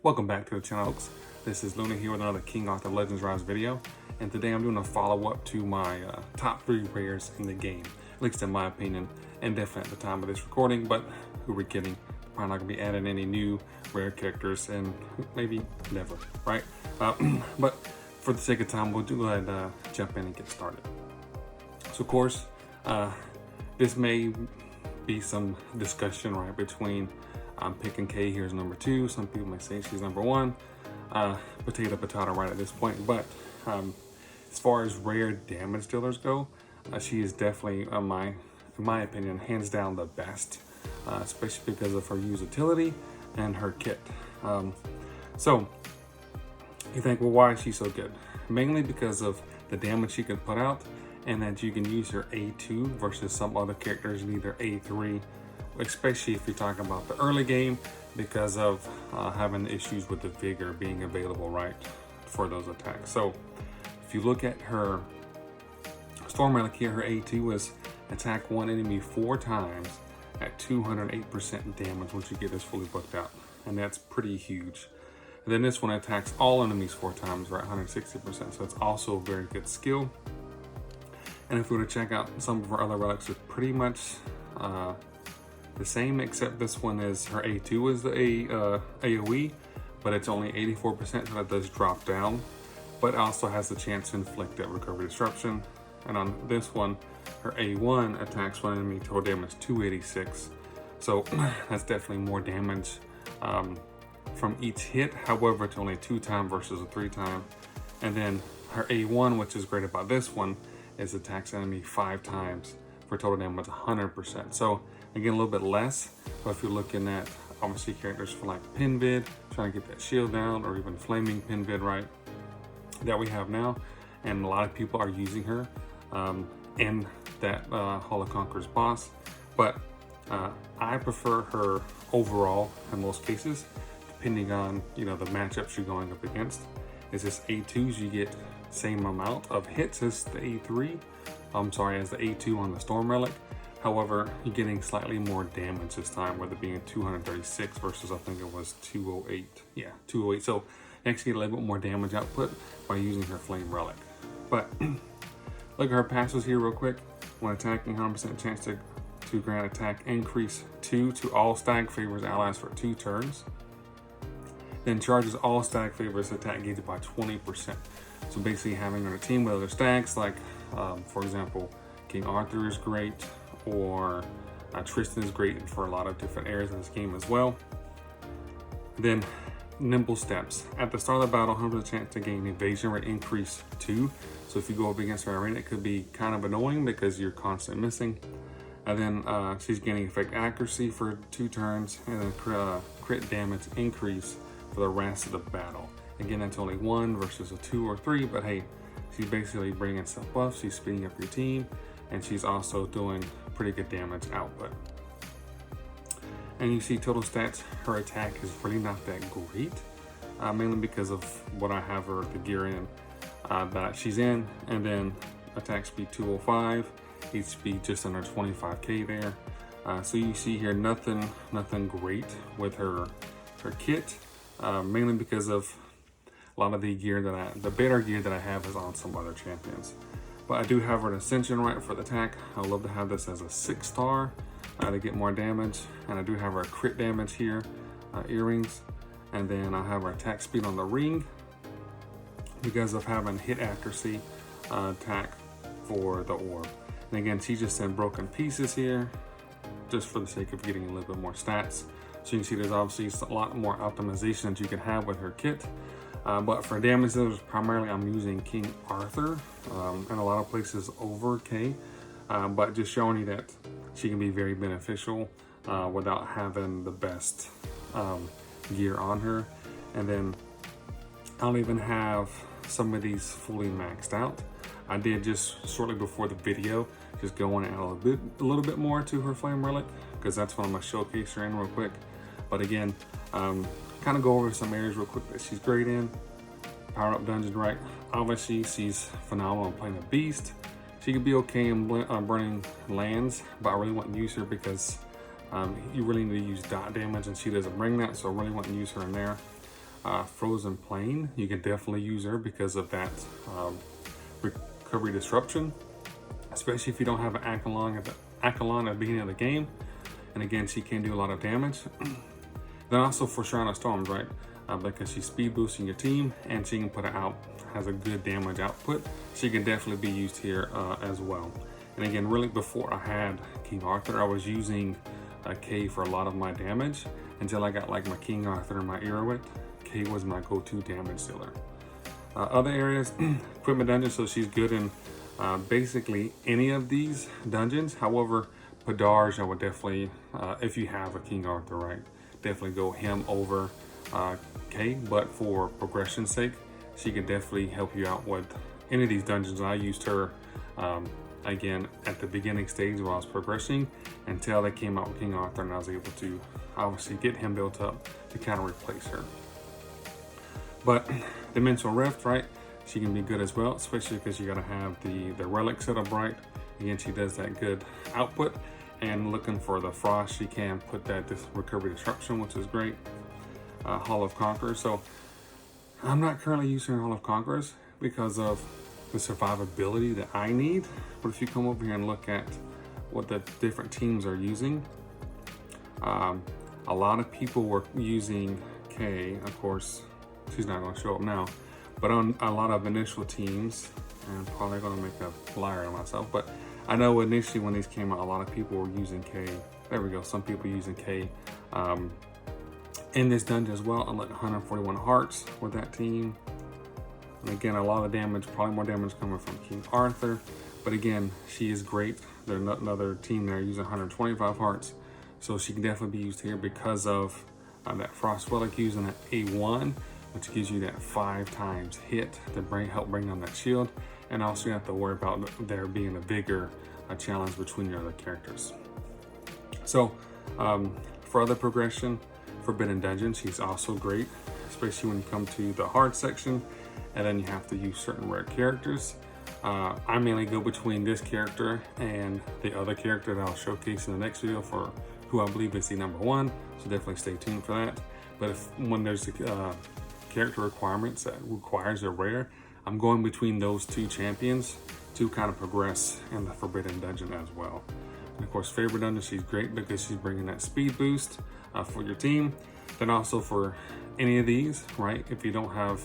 Welcome back to the channel, folks. This is Luna here with another King Arthur Legends Rise video, and today I'm doing a follow-up to my top 3 rares in the game, at least in my opinion, and definitely at the time of this recording, but who we're kidding. Probably not going to be adding any new rare characters, and maybe never, right? But for the sake of time, we'll go ahead and jump in and get started. So of course, this may be some discussion, right, between I'm picking Kay here as number 2. Some people may say she's number 1. Potato right at this point. But as far as rare damage dealers go, she is definitely, in my opinion, hands down the best, especially because of her utility and her kit. So you think, well, why is she so good? Mainly because of the damage she can put out, and that you can use her A2 versus some other characters in either A3, especially if you're talking about the early game, because of having issues with the vigor being available, right, for those attacks. So if you look at her Storm Relic here, her A2 is attack one enemy 4 times at 208% damage once you get this fully booked out, and that's pretty huge. And then this one attacks all enemies 4 times, right, 160%, so it's also a very good skill. And if we were to check out some of our other relics, are pretty much the same, except this one is her A2 is the AoE, but it's only 84%, so that does drop down, but also has the chance to inflict that recovery disruption. And on this one, her A1 attacks one enemy, total damage 286, so that's definitely more damage from each hit. However, it's only 2 times versus a 3 time. And then her A1, which is great about this one, is attacks enemy 5 times for total damage 100%. So again, a little bit less, but if you're looking at obviously characters for like Pinvid, trying to get that shield down, or even Flaming Pinvid, right, that we have now, and a lot of people are using her in that Hall of Conquerors boss, but I prefer her overall in most cases, depending on, you know, the matchups you're going up against. Is this A2s, you get same amount of hits as the A3, as the A2 on the Storm Relic. However, you're getting slightly more damage this time, with it being 236 versus I think it was 208. Yeah, 208. So you actually get a little bit more damage output by using her Flame Relic. But look at her passes here real quick. When attacking, 100% chance to grant attack increase 2 to all stag favors allies for 2 turns. Then charges all stag favors attack gauge by 20%. So basically having her on a team with other stags, like for example, King Arthur is great, or Tristan is great for a lot of different areas of this game as well. Then nimble steps. At the start of the battle, 100% chance to gain evasion rate increase 2. So if you go up against her arena, it could be kind of annoying because you're constantly missing. And then she's gaining effect accuracy for 2 turns, and then crit damage increase for the rest of the battle. Again, that's only 1 versus a 2 or 3, but hey, she's basically bringing some buffs, she's speeding up your team, and she's also doing pretty good damage output. And you see total stats, her attack is really not that great, mainly because of what I have her, the gear in that she's in, and then attack speed 205, HP just under 25k there. So you see here nothing great with her kit, mainly because of a lot of the gear the better gear that I have is on some other champions. But I do have her an Ascension right for the attack. I would love to have this as a 6-star to get more damage. And I do have her crit damage here, earrings. And then I have her attack speed on the ring because of having hit accuracy attack for the orb. And again, she just sent broken pieces here just for the sake of getting a little bit more stats. So you can see there's obviously a lot more optimization that you can have with her kit. But for damage dealers, primarily I'm using King Arthur in a lot of places over Kay, but just showing you that she can be very beneficial without having the best gear on her. And then I don't even have some of these fully maxed out. I did just shortly before the video just go on and add a little bit more to her Flame Relic, because that's what I'm gonna showcase her in real quick. But again, kind of go over some areas real quick that she's great in. Power up dungeon, right? Obviously, she's phenomenal in playing a beast. She could be okay in burning lands, but I really want to use her because you really need to use dot damage, and she doesn't bring that, so I really want to use her in there. Frozen Plain, you can definitely use her because of that recovery disruption, especially if you don't have an Accolon at the beginning of the game. And again, she can do a lot of damage. Then also for Shrine of Storms, right? Because she's speed boosting your team and she can put it out, has a good damage output. She can definitely be used here as well. And again, really before I had King Arthur, I was using K for a lot of my damage until I got like my King Arthur and my Iroquois. K was my go-to damage dealer. Other areas, equipment dungeons, so she's good in basically any of these dungeons. However, Padarge, I would definitely, if you have a King Arthur, right, definitely go him over K. But for progression's sake, she can definitely help you out with any of these dungeons. I used her again at the beginning stage while I was progressing until they came out with King Arthur, and I was able to obviously get him built up to kind of replace her. But Dimensional Rift, right, she can be good as well, especially because you got to have the relic set up right. Again, she does that good output. And looking for the frost, she can put that recovery disruption, which is great. Hall of Conquerors. So I'm not currently using Hall of Conquerors because of the survivability that I need. But if you come over here and look at what the different teams are using, a lot of people were using K. Of course, she's not going to show up now, but on a lot of initial teams, and I'm probably going to make a liar of myself, but I know initially when these came out, a lot of people were using K. There we go. Some people using K in this dungeon as well. I'm like 141 hearts with that team. And again, a lot of damage, probably more damage coming from King Arthur. But again, she is great. There's another team there using 125 hearts. So she can definitely be used here because of that Frost Relic using that A1, which gives you that 5 times hit to help bring down that shield. And also you have to worry about there being a bigger challenge between your other characters. So for other progression, Forbidden Dungeon, she's also great, especially when you come to the hard section and then you have to use certain rare characters. I mainly go between this character and the other character that I'll showcase in the next video for who I believe is the #1, so definitely stay tuned for that. But when there's character requirements that requires a rare, I'm going between those two champions to kind of progress in the Forbidden Dungeon as well. And of course, Favorite Dungeon, she's great because she's bringing that speed boost for your team. Then also for any of these, right, if you don't have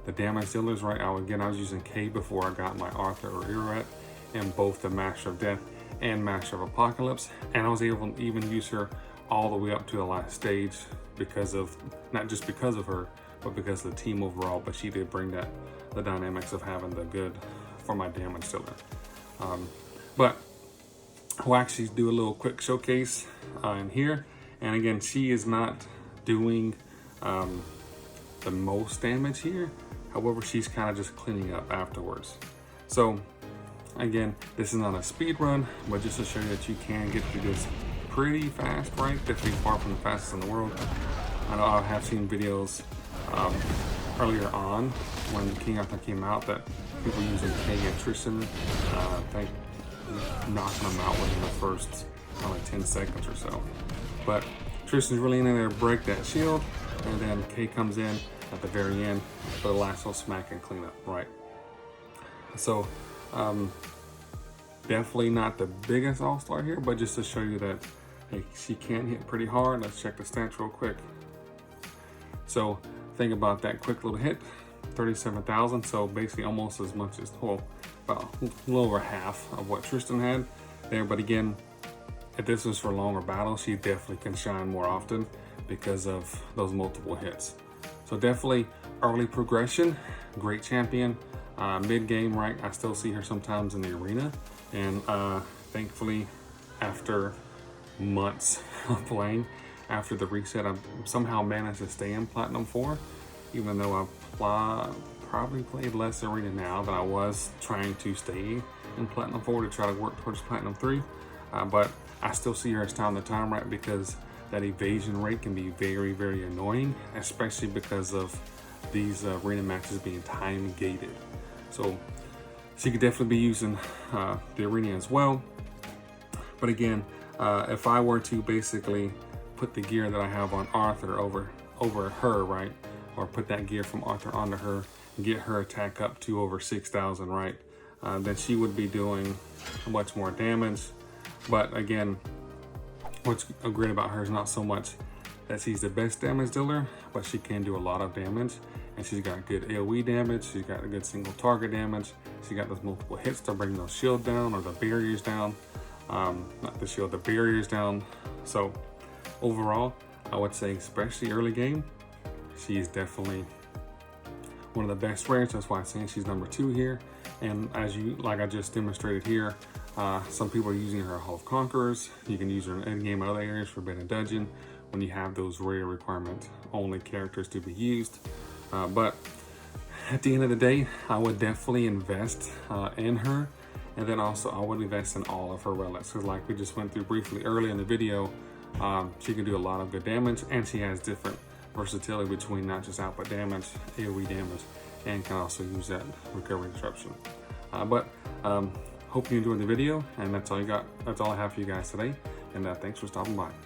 the damage dealers, right, I was using K before I got my Arthur or Iroquois in both the Master of Death and Master of Apocalypse. And I was able to even use her all the way up to the last stage because of, not just because of her, but because of the team overall. But she did bring that, the dynamics of having the good for my damage dealer. But we'll actually do a little quick showcase in here. And again, she is not doing the most damage here. However, she's kind of just cleaning up afterwards. So again, this is not a speed run, but just to show you that you can get through this pretty fast, right? Definitely far from the fastest in the world. I know I have seen videos earlier on when King Arthur came out that people using K and Tristan, I think knocking them out within the first like 10 seconds or so. But Tristan's really in there to break that shield, and then K comes in at the very end for the last little smack and clean up, right? So definitely not the biggest all-star here, but just to show you that hey, she can hit pretty hard. Let's check the stats real quick. So think about that quick little hit, 37,000. So basically almost as much as, well, about a little over half of what Tristan had there. But again, if this was for longer battles, she definitely can shine more often because of those multiple hits. So definitely early progression, great champion. Mid game, right, I still see her sometimes in the arena, and thankfully after months of playing, after the reset, I've somehow managed to stay in Platinum 4, even though I've probably played less arena now than I was trying to stay in Platinum 4 to try to work towards Platinum 3. But I still see her as time to time, right, because that evasion rate can be very, very annoying, especially because of these arena matches being time gated. So she could definitely be using the arena as well. But again, if I were to basically put the gear that I have on Arthur over her, right, or put that gear from Arthur onto her, get her attack up to over 6,000, right? Then she would be doing much more damage. But again, what's great about her is not so much that she's the best damage dealer, but she can do a lot of damage. And she's got good AoE damage, she's got a good single target damage, she got those multiple hits to bring those shield down, or the barriers down. Not the shield, the barriers down. So overall, I would say, especially early game, she's definitely one of the best rares. That's why I'm saying she's number 2 here. And like I just demonstrated here, some people are using her Hall of Conquerors. You can use her in endgame and other areas, Forbidden Dungeon, when you have those rare requirement only characters to be used. But at the end of the day, I would definitely invest in her. And then also I would invest in all of her relics, because like we just went through briefly early in the video, she can do a lot of good damage, and she has different versatility between not just output damage, AoE damage, and can also use that recovery disruption. Hope you enjoyed the video, and that's all I have for you guys today. And thanks for stopping by.